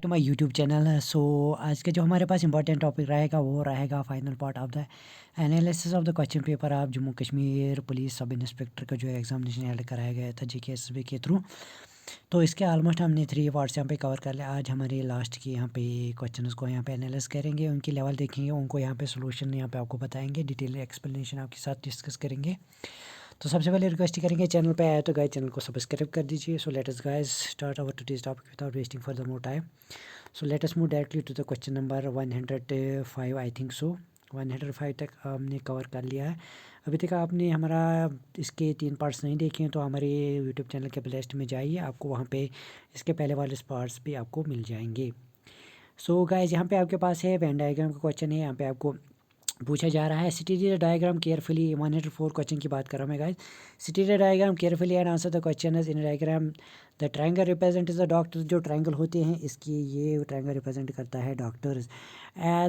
To my YouTube channel. So आज के जो हमारे पास इंपॉर्टेंट टॉपिक रहेगा वो रहेगा final part of the analysis of the question paper of Jammu Kashmir police sub inspector का जो एग्जामिनेशन हेल्ड कराया गया था जीके के थ्रू। तो इसके ऑलमोस्ट हमने 3 पार्ट्स यहाँ पे कवर कर लिया। आज हमारे लास्ट की यहाँ पे क्वेश्चन को यहाँ पे एनालाइज करेंगे, उनकी लेवल देखेंगे, उनको यहाँ पे सोल्यूशन यहाँ पे आपको बताएंगे, डिटेल एक्सप्लेनेशन आपके साथ डिस्कस करेंगे। तो सबसे पहले रिक्वेस्ट करेंगे, चैनल पे आया तो गाइस चैनल को सब्सक्राइब कर दीजिए। So let us guys start our today's topic without wasting further more time. So let us move directly to the question number 105 I think so. 105 तक हमने कवर कर लिया है। अभी तक आपने हमारा इसके 3 पार्ट्स नहीं देखे हैं तो हमारे यूट्यूब चैनल के प्लेलिस्ट में जाइए, आपको वहाँ पे इसके पहले वाले पार्ट्स भी आपको मिल जाएंगे। सो गाइस यहाँ पे आपके पास है वेन डायग्राम का क्वेश्चन है। यहाँ पे आपको पूछा जा रहा है study the diagram carefully. 104 question की बात कर रहा हूँ मैं guys. Study the diagram carefully and answer the question in diagram. The triangle represent the doctor. जो ट्रायंगल होते हैं इसकी ये ट्रायंगल रिप्रेजेंट करता है doctors.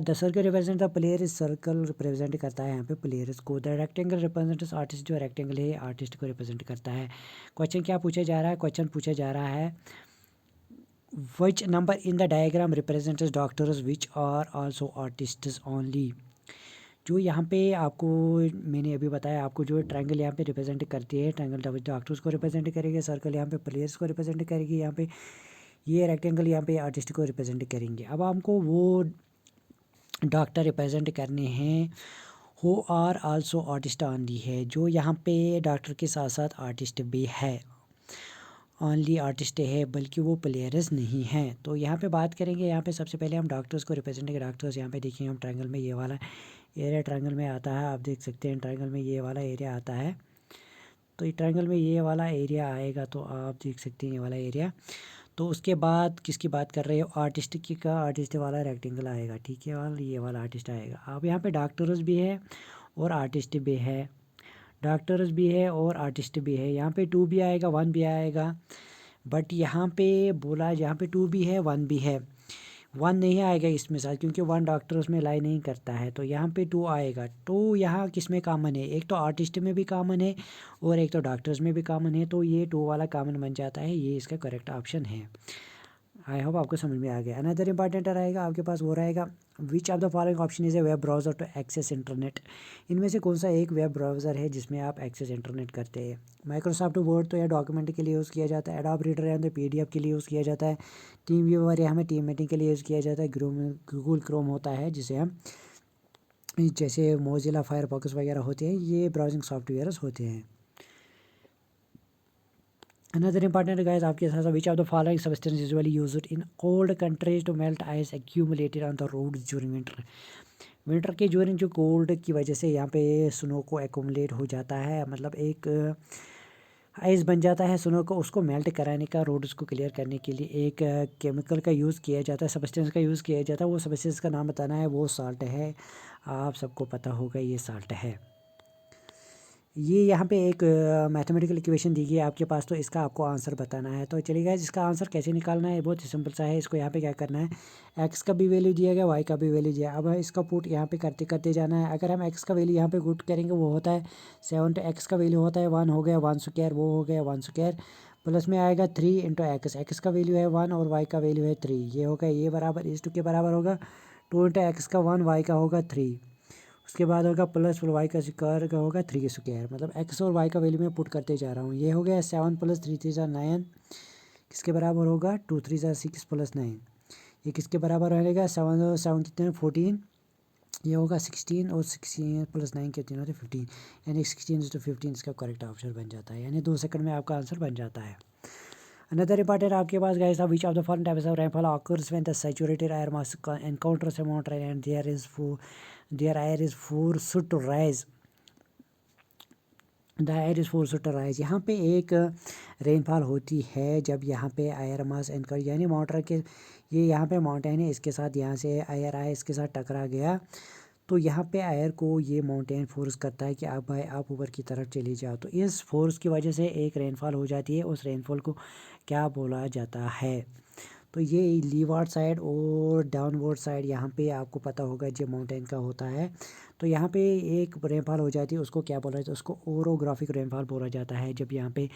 The circle represent the player. Circle represent करता है यहाँ पे प्लेयर्स को। The rectangle represent artist. जो रेक्टेंगल है आर्टिस्ट को रिप्रेजेंट करता है। क्वेश्चन क्या पूछा जा रहा है? क्वेश्चन पूछा जा रहा है which number in the diagram represents doctors which are also artists only। जो यहाँ पे आपको मैंने अभी बताया, आपको जो ट्रायंगल यहाँ पे रिप्रेजेंट करती है, ट्रायंगल डॉक्टर्स को रिप्रेजेंट करेंगे, सर्कल यहाँ पे प्लेयर्स को रिप्रेजेंट करेगी, यहाँ पे ये रेक्टेंगल यहाँ पे आर्टिस्ट को रिप्रेजेंट करेंगे। अब हमको वो डॉक्टर रिप्रेजेंट करने हैं who are also artist only है, जो यहाँ पे डॉक्टर के साथ साथ आर्टिस्ट भी है, ओनली आर्टिस्ट है, बल्कि वो प्लेयर्स नहीं हैं। तो यहाँ पे बात करेंगे, यहाँ पे सबसे पहले हम डॉक्टर्स को रिप्रेजेंट करेंगे। डॉक्टर्स यहाँ पे देखिए हम ट्रायंगल में ये वाला एरिया ट्रायंगल में आता है, आप देख सकते हैं ट्रायंगल में ये वाला एरिया आता है। तो ये ट्रायंगल में ये वाला एरिया आएगा, तो आप देख सकते हैं ये वाला एरिया। तो उसके बाद किसकी बात कर रहे हो? आर्टिस्ट की का आर्टिस्ट वाला रेक्टेंगल आएगा, ठीक है, वाला ये वाला आर्टिस्ट आएगा। अब यहाँ पे डॉक्टर्स भी है और आर्टिस्ट भी है, डॉक्टर्स भी है और आर्टिस्ट भी है। यहाँ पे 2 भी आएगा 1 भी आएगा, बट यहाँ पे बोला यहाँ पे 2 भी है 1 भी है। 1 नहीं आएगा इसमें साथ, क्योंकि 1 डॉक्टर उसमें लाई नहीं करता है, तो यहाँ पे 2 आएगा। तो यहाँ किस में कॉमन है? एक तो आर्टिस्ट में भी कॉमन है और एक तो डॉक्टर्स में भी कॉमन है, तो ये 2 वाला कॉमन बन जाता है, ये इसका करेक्ट ऑप्शन है। आई होप आपको समझ में आ गया। अनदर इंपॉर्टेंट रहेगा आपके पास, वो रहेगा which of the following option is a web browser to access internet. इनमें से कौन सा एक वेब ब्राउज़र है जिसमें आप एक्सेस इंटरनेट करते हैं? माइक्रोसॉफ्ट वर्ड तो या डॉक्यूमेंट के लिए यूज़ किया जाता है, एडोब रीडर है तो PDF के लिए यूज़ किया जाता है, टीम व्यूअर या हमें टीम मीटिंग के लिए यूज़ किया जाता है, गूगल क्रोम होता है जिसे हम जैसे मोजिला फायरफॉक्स वगैरह होते हैं, ये ब्राउजिंग सॉफ्टवेयर्स होते हैं। Another important guys आपके साथ which of the following substance usually used in cold countries to melt ice accumulated on the roads during winter। Winter के ड्यूरिंग जो कोल्ड की वजह से यहाँ पे स्नो को एक्यूमुलेट हो जाता है, मतलब एक आइस बन जाता है स्नो को, उसको मेल्ट कराने का, रोड्स को क्लियर करने के लिए एक केमिकल का यूज़ किया जाता है, सब्सटेंस का यूज़ किया जाता है। वो सब्सटेंस का नाम बताना है, वो साल्ट है, आप सबको पता होगा ये साल्ट है। ये यहाँ पे एक मैथमेटिकल इक्वेशन दी गई है आपके पास, तो इसका आपको आंसर बताना है। तो चलिए गाइस इसका आंसर कैसे निकालना है, बहुत ही सिंपल सा है। इसको यहाँ पे क्या करना है, एक्स का भी वैल्यू दिया गया, वाई का भी वैल्यू दिया, अब इसका पुट यहाँ पे करते करते जाना है। अगर हम एक्स का वैल्यू यहाँ पे पुट करेंगे वो होता है 7, तो एक्स का वैल्यू होता है 1, हो गया 1 स्क्वायर, वो हो गया 1 स्क्वायर, प्लस में आएगा 3 इंटू एक्स, एक्स का वैल्यू है 1 और वाई का वैल्यू है 3, ये होगा ये बराबर इस 2 के बराबर होगा 2 इंटू एक्स का 1, वाई का होगा 3, उसके बाद होगा प्लस वाई का स्क्वायर का होगा 3 स्क्वायर, मतलब एक्स और वाई का वैल्यू मैं पुट करते जा रहा हूँ। ये हो गया 7 प्लस 3 3 ज़ा 9, किसके बराबर होगा 2 3 ज़ा 6 प्लस 9, ये किसके बराबर रहेगा 7 7 कितने 14, ये होगा 16 और 16 प्लस 9 कितने होते 15, यानी 16 to 15 इसका करेक्ट ऑप्शन बन जाता है, यानी 2 सेकंड में आपका आंसर बन जाता है। अनदर इंपॉर्टेंट आपके पास guys which of the following types of rainfall occurs when the saturated air mass encounters a mountain and there air is forced to rise. The air is forced to rise, यहाँ पे एक rainfall होती है जब यहाँ पे air mass encounter यानी mountain के, ये यहाँ पे माउंटेन है, इसके साथ यहाँ से एयर आया, इसके साथ टकरा गया, तो यहाँ पे एयर को ये माउंटेन फोर्स करता है कि आप भाई आप ऊपर की तरफ चले जाओ, तो इस फोर्स की वजह से एक रेनफॉल हो जाती है, उस रेनफॉल को क्या बोला जाता है? तो ये लीवार्ड साइड और डाउनवर्ड साइड यहाँ पे आपको पता होगा जो माउंटेन का होता है। तो यहाँ पे एक रेनफॉल हो जाती है, उसको क्या बोला जाता है, उसको ओरोग्राफिक रेनफॉल बोला जाता है। जब यहाँ पे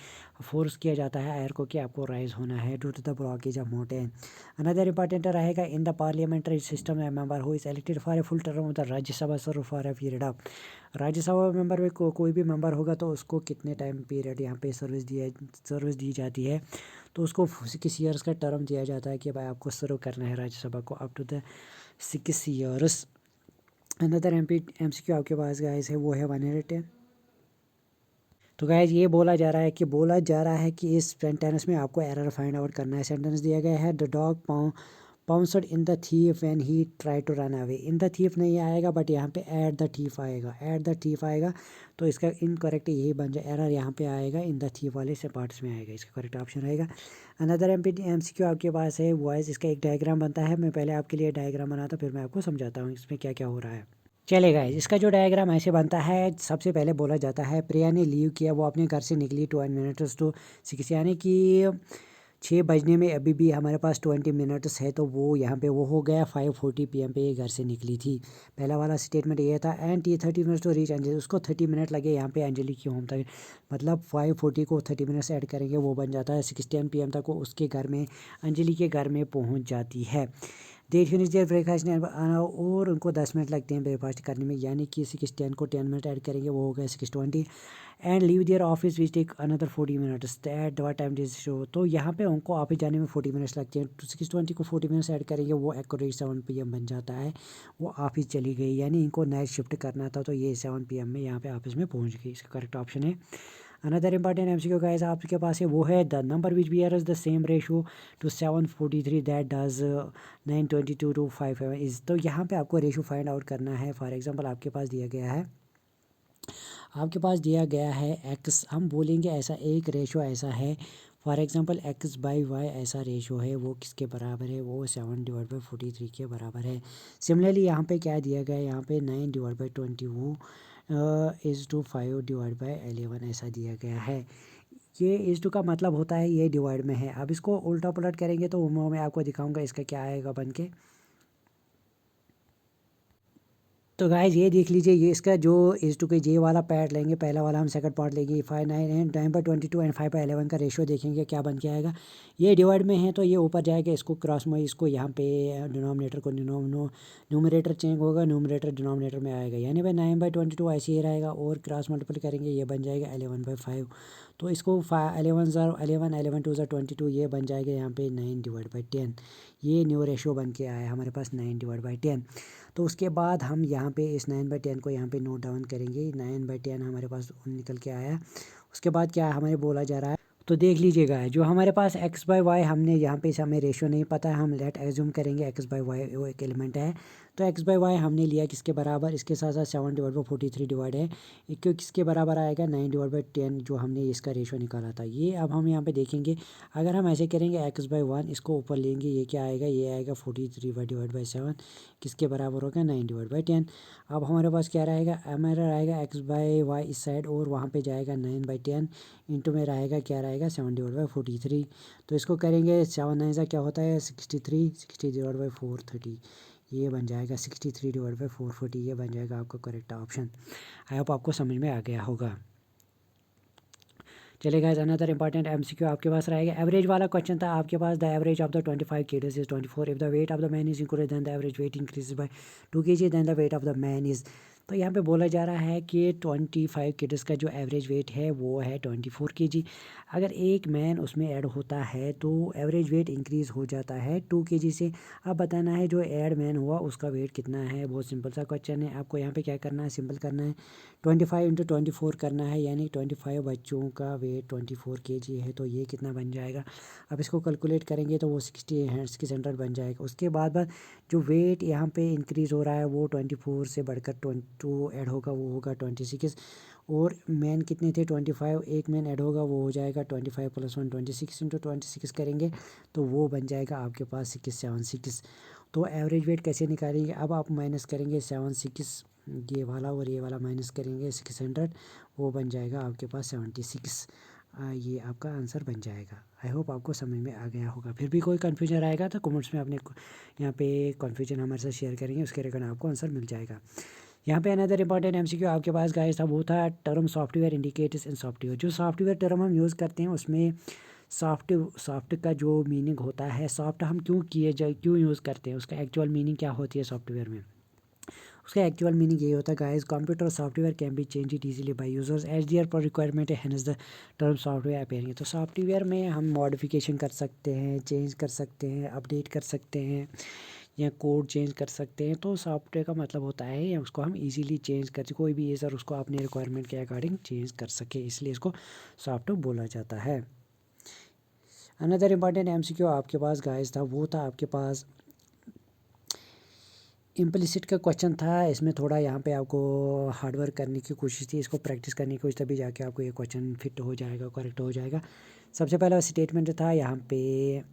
फोर्स किया जाता है एयर को कि आपको राइज होना है due to the blockage of mountain. Another important रहेगा in the parliamentary system member who is elected for a full term of the Rajya Sabha serve for a period of. Rajya Sabha member में कोई भी मेंबर होगा तो उसको कितने टाइम पीरियड यहाँ पे सर्विस दी जाती है, तो उसको 6 ईयर्स का टर्म दिया जाता है कि भाई आपको सर्व करना है राज्यसभा को up to the 6 years. Another MCQ आपके पास गाइस है वो है 110। तो गाइस ये बोला जा रहा है कि इस सेंटेंस में आपको एरर फाइंड आउट करना है। सेंटेंस दिया गया है the dog pounced in the thief when he try to run away. In the thief नहीं आएगा बट यहाँ पे एट द थीफ आएगा, एट द थीफ आएगा। तो इसका इनकरेक्ट यही बन जाए, एरर यहाँ पे आएगा इन द थीफ वाले से पार्ट्स में आएगा, इसका करेक्ट ऑप्शन रहेगा। अनदर MCQ आपके पास है वॉइस, इसका एक डायग्राम बनता है। मैं पहले आपके लिए डायग्राम बनाता फिर मैं आपको समझाता हूँ इसमें क्या क्या हो रहा है। चलेगा, इसका जो डायग्राम ऐसे बनता है, सबसे पहले बोला जाता है प्रिया ने लीव किया, वो अपने घर से निकली 2 मिनट्स टू 6, यानी कि 6 बजने में अभी भी हमारे पास 20 मिनट्स है। तो वो यहाँ पे वो हो गया 5:40 PM पे ये घर से निकली थी। पहला वाला स्टेटमेंट ये था and T 30 minutes to reach Anjali, उसको 30 मिनट लगे यहाँ पे अंजलि की होम तक। मतलब 5:40 को 30 मिनट्स ऐड करेंगे वो बन जाता है 6:10 PM तक वो उसके घर में अंजलि के घर में पहुँच जाती है। दे फिनिश देयर ब्रेकफास्ट और उनको 10 मिनट लगते हैं ब्रेकफास्ट करने में, यानी कि 6:10 को 10 मिनट ऐड करेंगे वो हो गया 6:20 and leave their office which take another 40 minutes at what time this show. तो यहाँ पे उनको ऑफिस जाने में 40 मिनट्स लगते हैं, तो 6:20 को 40 मिनट्स ऐड करेंगे वो एक्यूरेट 7 PM बन जाता है। वो ऑफिस चली गई, यानी इनको नाइट शिफ्ट करना था तो ये 7 PM में यहाँ पे ऑफिस में पहुँच गई, इसका करेक्ट ऑप्शन है। अनदर इंपॉर्टेंट MCQ गाइस आपके पास है वो है the number which bears the same ratio to 743 that does 922 to 5 is. तो यहाँ पे आपको रेशो फाइंड आउट करना है। फॉर एग्जांपल आपके पास दिया गया है x, हम बोलेंगे ऐसा एक रेशो ऐसा है। फॉर एग्जांपल x/y ऐसा रेशो है, वो किसके बराबर है, वो 7/43 के बराबर है। सिमिलरली यहाँ पे क्या दिया गया है, यहाँ पे 9/20 वो is to 5/11 ऐसा दिया गया है। ये is to का मतलब होता है ये डिवाइड में है। अब इसको उल्टा पुलट करेंगे तो मैं आपको दिखाऊंगा इसका क्या आएगा बन के। तो गाइज ये देख लीजिए, ये इसका जो is to के जे वाला पार्ट लेंगे, पहला वाला हम सेकंड पार्ट लेंगे 5/9 एंड 9/22 एंड 5/11 का रेशियो देखेंगे क्या बन के आएगा। ये डिवाइड में है तो ये ऊपर जाएगा, इसको क्रॉस में इसको यहाँ पे डिनोमिनेटर को न्यूमरेटर चेंज होगा, न्यूमरेटर डिनोमिनेटर में आएगा, यानी भाई 9/22 ऐसे ही रहेगा और क्रॉस मल्टीपल करेंगे ये बन जाएगा 11/5। तो इसको 11 11 11 2 22 ये बन जाएगा यहाँ पे 9/10। ये न्यू रेशियो बन के आया हमारे पास 9/10। तो उसके बाद हम यहाँ पे इस 9/10 को यहाँ पे नोट डाउन करेंगे। 9/10 हमारे पास निकल के आया। उसके बाद क्या हमें बोला जा रहा है, तो देख लीजिएगा जो हमारे पास x/y हमने यहाँ पे इसे हमें रेशियो नहीं पता है, हम लेट एज्यूम करेंगे x/y वो एक एलिमेंट है। तो x/y हमने लिया किसके बराबर, इसके साथ साथ 7/43 डिवाइड है, क्यों किसके बराबर आएगा 9/10 जो हमने इसका रेशियो निकाला था। ये अब हम यहाँ पे देखेंगे, अगर हम ऐसे करेंगे x/1 इसको ऊपर लेंगे ये क्या आएगा, ये आएगा 43/7 किसके बराबर होगा 9/10। अब हमारे पास क्या रहेगा, हमारा रहेगा x/y इस साइड और वहाँ पे जाएगा 9/10 इंटू में रहेगा क्या रहेगा 7/43। तो इसको करेंगे 7 9 क्या होता है 63, 60/430 ये बन जाएगा 63/440 ये बन जाएगा आपका करेक्ट ऑप्शन। आई होप आपको समझ में आ गया होगा। चलेगा, अनदर इंपॉर्टेंट MCQ आपके पास रहेगा। एवरेज वाला क्वेश्चन था आपके पास, the average of the 25 kgs is 24 if the weight of the man is increase then the average weight increase by 2 kg then the weight of the man is. तो यहाँ पे बोला जा रहा है कि 25 kgs का जो एवरेज वेट है वो है 24 kg। अगर एक मैन उसमें ऐड होता है तो एवरेज वेट इंक्रीज़ हो जाता है 2 kg से। अब बताना है जो ऐड मैन हुआ उसका वेट कितना है, बहुत सिंपल सा क्वेश्चन है। आपको यहाँ पे क्या करना है, सिंपल करना है, 25 इंटू 24 करना है, यानी 25 बच्चों का वेट 24 kg है तो ये कितना बन जाएगा। अब इसको कैलकुलेट करेंगे तो वो 60 हैंड्स की सेंटर बन जाएगा। उसके बाद जो वेट यहाँ पे इंक्रीज़ हो रहा है वो 24 से बढ़कर 22 ऐड होगा वो होगा 26। और मैन कितने थे 25, एक मैन ऐड होगा वो हो जाएगा 25 + 1 26 इंटू 26 करेंगे तो वो बन जाएगा आपके पास 676। तो एवरेज वेट कैसे निकालेंगे, अब आप माइनस करेंगे 76 ये वाला और ये वाला माइनस करेंगे 600 वो बन जाएगा आपके पास 76। ये आपका आंसर बन जाएगा। आई होप आपको समझ में आ गया होगा। फिर भी कोई कन्फ्यूजन रहेगा तो कमेंट्स में अपने यहाँ पे कन्फ्यूजन हमारे साथ शेयर करेंगे, उसके रिगार्डिंग आपको आंसर मिल जाएगा। यहाँ पे अनदर इंपॉर्टेंट एमसीक्यू आपके पास गाइस था, वो था term software indicators in software. जो सॉफ्टवेयर टर्म हम यूज़ करते हैं उसमें सॉफ्ट का जो मीनिंग होता है, सॉफ्ट हम क्यों यूज़ करते हैं, उसका एक्चुअल मीनिंग क्या होती है सॉफ्टवेयर में। उसका एक्चुअल मीनिंग ये होता है guys, computer software can be change it easily by users as their per requirement है द टर्म सॉफ्टवेयर अपीयरिंग। तो सॉफ्टवेयर में हम मॉडिफिकेशन कर सकते हैं, चेंज कर सकते हैं, अपडेट कर सकते हैं या कोड चेंज कर सकते हैं। तो सॉफ्टवेयर का मतलब होता है या उसको हम इजीली चेंज कर, कोई भी यूज़र उसको अपने रिक्वायरमेंट के अकॉर्डिंग चेंज कर सके, इसलिए इसको सॉफ्टवेयर बोला जाता है। अनदर इम्पॉर्टेंट एमसीक्यू आपके पास गाइस था, वो था आपके पास इम्प्लिसिट का क्वेश्चन था। इसमें थोड़ा यहाँ पे आपको हार्डवर्क करने की कोशिश थी, इसको प्रैक्टिस करने की कोशिश, तभी जाके आपको ये क्वेश्चन फिट हो जाएगा, करेक्ट हो जाएगा। सबसे पहला स्टेटमेंट था यहाँ पे,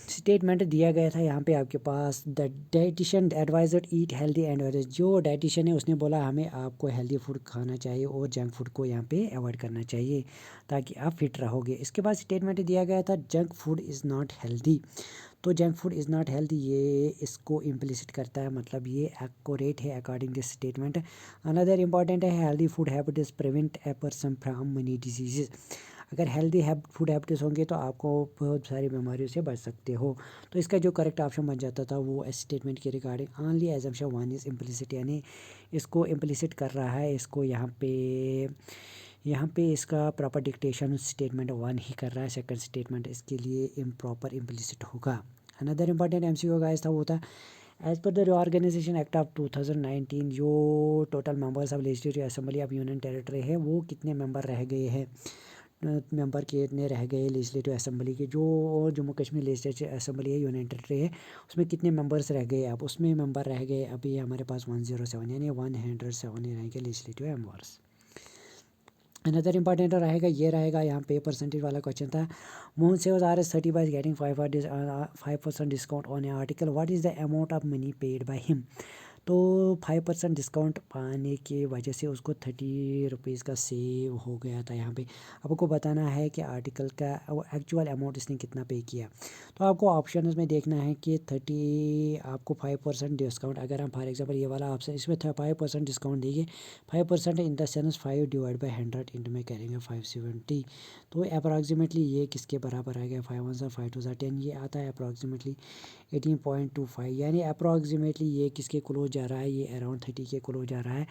स्टेटमेंट दिया गया था यहाँ पे आपके पास, the dietitian advisor eat healthy and veg. जो डाइटिशियन है उसने बोला हमें आपको हेल्दी फूड खाना चाहिए और जंक फूड को यहाँ पे अवॉइड करना चाहिए ताकि आप फिट रहोगे। इसके बाद स्टेटमेंट दिया गया था junk food is not healthy. तो junk food is not healthy ये इसको इम्प्लिसिट करता है, मतलब ये एक्यूरेट है according this statement. Another important है healthy food habits prevent a person from many diseases. अगर हेल्दी फूड हैबिट्स होंगे तो आपको बहुत सारी बीमारियों से बच सकते हो। तो इसका जो करेक्ट ऑप्शन बन जाता था वो इस स्टेटमेंट के regarding only assumption one is implicit, यानी इसको इम्प्लिसिट कर रहा है, इसको यहाँ पे इसका प्रॉपर डिक्टेशन स्टेटमेंट वन ही कर रहा है, सेकंड स्टेटमेंट इसके लिए इम्प्रॉपर इम्प्लिसिट होगा। अनदर इम्पॉर्टेंट एमसीक्यू गाइस था, वो था as per the reorganisation act of 2019 जो total members of legislative assembly of union territory है वो कितने मेंबर रह गए हैं, मेंबर कितने रह गए लेजिस्लेटिव असेंबली के। जो जम्मू कश्मीर लेजिस्लेटिव असेंबली है, यूनियन टेरिटरी है, उसमें कितने मेंबर्स रह गए, अब उसमें मेंबर रह गए अभी हमारे पास 107, यानी 107 रहेंगे लेजिस्लेटिव मेंबर्स। अनदर इंपॉर्टेंट रहेगा, ये रहेगा यहाँ पे परसेंटेज वाला क्वेश्चन था, Mohan saves R S 30 by getting 5% discount on A article, what is the amount of money paid by him. तो 5% डिस्काउंट पाने की वजह से उसको 30 रुपीज़ का सेव हो गया था। यहाँ पे आपको बताना है कि आर्टिकल का एक्चुअल अमाउंट इसने कितना पे किया। तो आपको ऑप्शन में देखना है कि आपको 5% डिस्काउंट, अगर हम फॉर एग्जांपल ये वाला ऑप्शन इसमें 5% डिस्काउंट देंगे, 5% in the sense 5 divide by 100 into में करेंगे 570, तो अप्रॉक्सीमेटली ये किसके बराबर आ गया, 5 1 5 2 10, ये आता है अप्रॉक्सीमेटली 18.25, यानी अप्रॉक्सीमेटली ये किसके क्लोज जा रहा है, ये अराउंड 30 के क्लोज जा रहा है।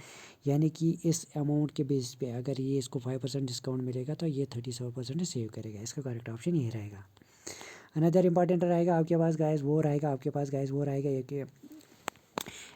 यानी कि इस अमाउंट के बेस पे अगर ये इसको 5% डिस्काउंट मिलेगा तो ये 37% सेव करेगा। इसका करेक्ट ऑप्शन ये रहेगा। अनदर इंपॉर्टेंट रहेगा आपके पास गाइस, वो रहेगा आपके पास गाइस, वो रहेगा ये कि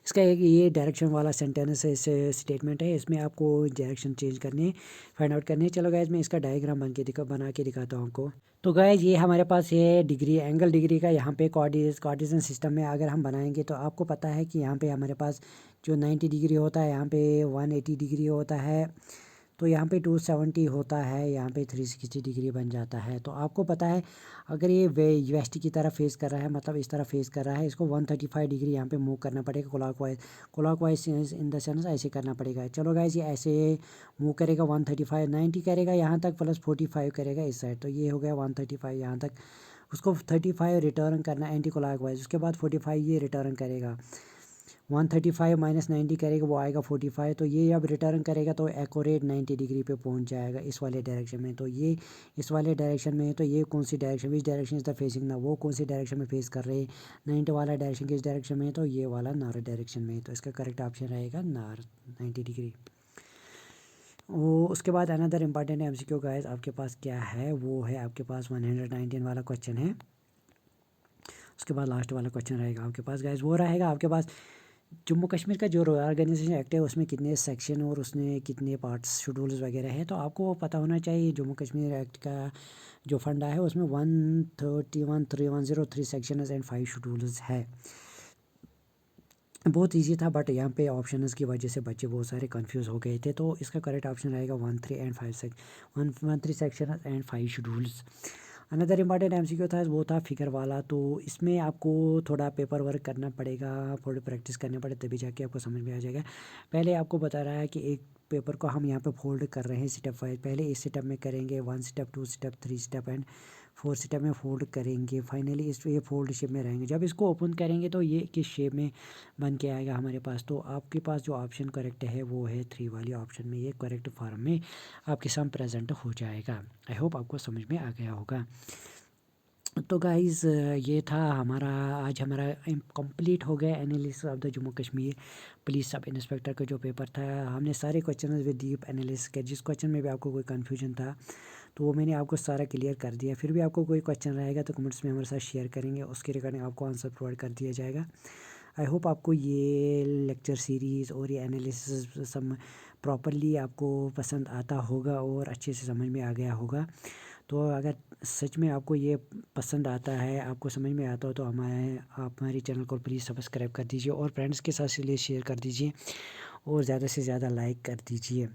इसका एक ये डायरेक्शन वाला सेंटेंस है, स्टेटमेंट है, इसमें आपको डायरेक्शन चेंज करने फाइंड आउट करनी है। चलो गाइज मैं इसका डायग्राम बना के दिखाता हूँ आपको। तो गाइज ये हमारे पास ये डिग्री एंगल डिग्री का यहाँ पे कोऑर्डिनेशन सिस्टम में अगर हम बनाएंगे तो आपको पता है कि यहाँ पे हमारे पास जो 90 डिग्री होता है, यहाँ पे 180 डिग्री होता है, तो यहाँ पे 270 होता है, यहाँ पे 360 डिग्री बन जाता है। तो आपको पता है अगर ये वेस्ट की तरफ फेस कर रहा है, मतलब इस तरह फेस कर रहा है, इसको 135 डिग्री यहाँ पे मूव करना पड़ेगा क्लॉकवाइज इन द सेंस ऐसे करना पड़ेगा। चलो गाइस ये ऐसे मूव करेगा 135 90 करेगा यहाँ तक प्लस 45 करेगा इस साइड, तो ये हो गया 135 यहाँ तक। उसको 35 रिटर्न करना एंटी क्लॉकवाइज, उसके बाद 45 ये रिटर्न करेगा, 135 माइनस 90 करेगा वो आएगा 45, तो ये अब रिटर्न करेगा तो एक्यूरेट 90 डिग्री पे पहुंच जाएगा इस वाले डायरेक्शन में। तो ये इस वाले डायरेक्शन में है, तो ये कौन सी डायरेक्शन, इस डायरेक्शन इज द फेसिंग ना, वो कौन सी डायरेक्शन में फेस कर रहे हैं, 90 वाला डायरेक्शन किस डायरेक्शन में है, तो ये वाला नॉर्थ डायरेक्शन में है। तो इसका करेक्ट ऑप्शन रहेगा नॉर्थ 90 डिग्री। वो उसके बाद अनदर इंपॉर्टेंट एमसीक्यू गाइस आपके पास क्या है, वो है आपके पास 119 वाला क्वेश्चन है। उसके बाद लास्ट वाला क्वेश्चन रहेगा आपके पास गाइस, वो रहेगा आपके पास जम्मू कश्मीर का जो ऑर्गेनाइजेशन एक्ट है उसमें कितने सेक्शन और उसमें कितने पार्ट्स शेड्यूल्स वगैरह है। तो आपको पता होना चाहिए जम्मू कश्मीर एक्ट का जो फंडा है उसमें 131 सेक्शन एंड 5 शेड्यूल्स है। बहुत इजी था बट यहाँ पे ऑप्शंस की वजह से बच्चे बहुत सारे कंफ्यूज हो गए थे। तो इसका करेक्ट ऑप्शन रहेगा 13 and 5 13 section and 5 schedules. Another important MCQ था वो था फिगर वाला। तो इसमें आपको थोड़ा पेपर वर्क करना पड़ेगा, थोड़ी प्रैक्टिस करनी पड़े तभी जाके आपको समझ में आ जाएगा। पहले आपको बता रहा है कि एक पेपर को हम यहाँ पे फोल्ड कर रहे हैं स्टेप वाइज। पहले इस स्टेप में करेंगे 1 step 2 step 3 step and 4 step में फोल्ड करेंगे। फाइनली इस ये फोल्ड शेप में रहेंगे। जब इसको ओपन करेंगे तो ये किस शेप में बन के आएगा हमारे पास। तो आपके पास जो ऑप्शन करेक्ट है वो है 3 वाली ऑप्शन में, ये करेक्ट फॉर्म में आपके सामने प्रेजेंट हो जाएगा। आई होप आपको समझ में आ गया होगा। तो गाइज़ ये था हमारा आज हमारा कंप्लीट हो गया analysis of the Jammu Kashmir police sub inspector का जो पेपर था। हमने सारे क्वेश्चन विद डीप एनालिसिस किया। जिस क्वेश्चन में भी आपको कोई कन्फ्यूजन था तो वो मैंने आपको सारा क्लियर कर दिया। फिर भी आपको कोई क्वेश्चन रहेगा तो कमेंट्स में हमारे साथ शेयर करेंगे, उसके रिगार्डिंग आपको आंसर प्रोवाइड कर दिया जाएगा। आई होप आपको ये लेक्चर सीरीज़ और ये एनालिसिस सब प्रॉपरली आपको पसंद आता होगा और अच्छे से समझ में आ गया होगा। तो अगर सच में आपको ये पसंद आता है, आपको समझ में आता हो तो आप हमारे चैनल को प्लीज़ सब्सक्राइब कर दीजिए और फ्रेंड्स के साथ इसलिए शेयर कर दीजिए और ज़्यादा से ज़्यादा लाइक कर दीजिए।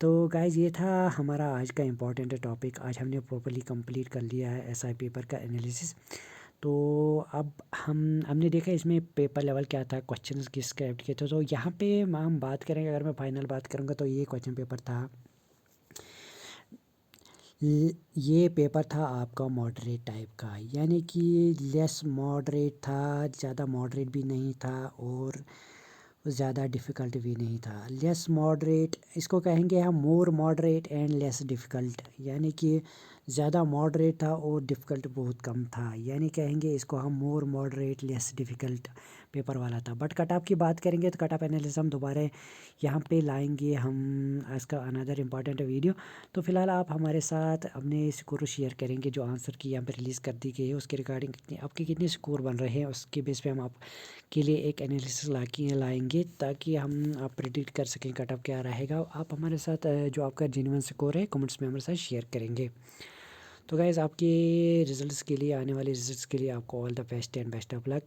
तो गाइज़ ये था हमारा आज का इम्पोर्टेंट टॉपिक। आज हमने प्रॉपर्ली कंप्लीट कर लिया है एसआई पेपर का एनालिसिस। तो अब हमने देखा इसमें पेपर लेवल क्या था, क्वेश्चंस किस टाइप के थे। तो यहाँ पे हम बात करेंगे, अगर मैं फाइनल बात करूँगा तो ये क्वेश्चन पेपर था। ये पेपर था आपका मॉडरेट टाइप का, यानी कि लेस मॉडरेट था, ज़्यादा मॉडरेट भी नहीं था और ज़्यादा डिफ़िकल्ट भी नहीं था। लेस मॉडरेट इसको कहेंगे हम, मोर मॉडरेट एंड लेस डिफ़िकल्ट, यानी कि ज़्यादा मॉडरेट था और डिफ़िकल्ट बहुत कम था, यानी कहेंगे इसको हम मोर मॉडरेट लेस डिफ़िकल्ट पेपर वाला था। बट कट ऑफ की बात करेंगे तो कट ऑफ एनालिसिस हम दोबारा यहाँ पे लाएंगे हम इसका अनदर इम्पॉर्टेंट वीडियो। तो फिलहाल आप हमारे साथ अपने स्कोर शेयर करेंगे जो आंसर की यहाँ पे रिलीज़ कर दी गई है उसके रिगार्डिंग आपके कितने स्कोर बन रहे हैं, उसके बेस पे हम आपके लिए एक एनालिसिस लाएंगे ताकि हम आप प्रिडिक्ट कर सकें कट ऑफ क्या रहेगा। आप हमारे साथ जो आपका जेन्युइन स्कोर है कमेंट्स में हमारे साथ शेयर करेंगे। तो गाइज़ आपके रिजल्ट्स के लिए, आने वाले रिजल्ट्स के लिए आपको all the best and best of luck.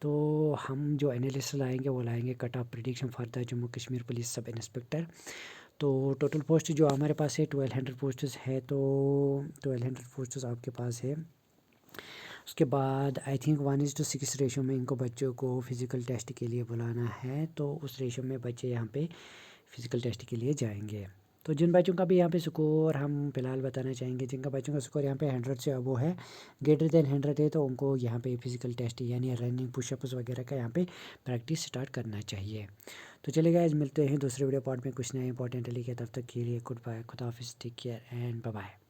तो हम जो एनालिसिस लाएंगे वो लाएंगे cut off prediction for the Jammu Kashmir police sub inspector. तो टोटल पोस्ट जो हमारे पास है 1200 पोस्ट्स है। तो 1200 पोस्ट्स आपके पास है। उसके बाद आई थिंक 1:6 रेशो में इनको बच्चों को फ़िज़िकल टेस्ट के लिए बुलाना है। तो उस रेशो में बच्चे यहाँ पे फ़िज़िकल टेस्ट के लिए जाएंगे। तो जिन बच्चों का भी यहाँ पे स्कोर हम फिलहाल बताना चाहेंगे, जिनका बच्चों का स्कोर यहाँ पे 100 से अबव है, ग्रेटर देन 100 है, तो उनको यहाँ पे फ़िज़िकल टेस्ट यानी रनिंग पुशअप्स वगैरह का यहाँ पे प्रैक्टिस स्टार्ट करना चाहिए। तो चलिए गाइस, मिलते हैं दूसरे वीडियो पार्ट में कुछ नया इंपॉर्टेंट लेके। तब तक के लिए गुड बाय, खुदा हाफिज़, take care and bye bye.